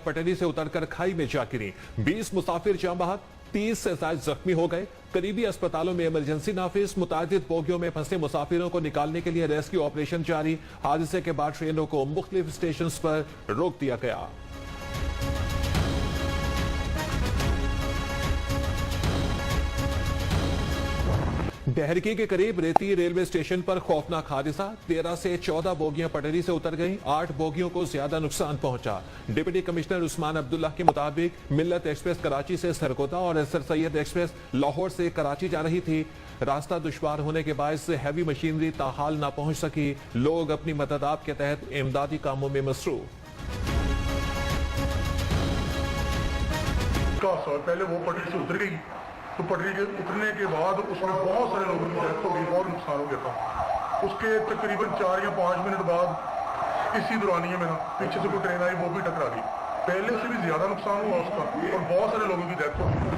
पटरी से उतरकर खाई में जा गिरी। 20 मुसाफिर जाँ बहक, 30 से ज्यादा जख्मी हो गए। करीबी अस्पतालों में इमरजेंसी नाफिज। मुतादिद बोगियों में फंसे मुसाफिरों को निकालने के लिए रेस्क्यू ऑपरेशन जारी। हादसे के बाद ट्रेनों को मुख्तलिफ स्टेशन पर रोक दिया गया। बहरकी के करीब रेती रेलवे स्टेशन पर खौफनाक हादसा। 13 से 14 बोगियां पटरी से उतर गईं। 8 बोगियों को ज्यादा नुकसान पहुंचा। डिप्टी कमिश्नर उस्मान अब्दुल्ला के मुताबिक मिल्लत एक्सप्रेस कराची से सरगोदा और सर सैयद एक्सप्रेस लाहौर से कराची जा रही थी। रास्ता दुश्वार होने के बायस हैवी मशीनरी ताहाल ना पहुंच सकी। लोग अपनी मददात के तहत इमदादी कामों में मसरूफ। पहले वो पटरी से उतर गई तो पटरी के उतरने के बाद उसमें बहुत सारे लोगों की डेथ हो गई, बहुत नुकसान हो गया था। उसके तकरीबन 4 या 5 मिनट बाद इसी दौरानिए में ना पीछे से कोई ट्रेन आई, वो भी टकरा गई। पहले से भी ज्यादा नुकसान हुआ उसका और बहुत सारे लोगों की डेथ हो गई।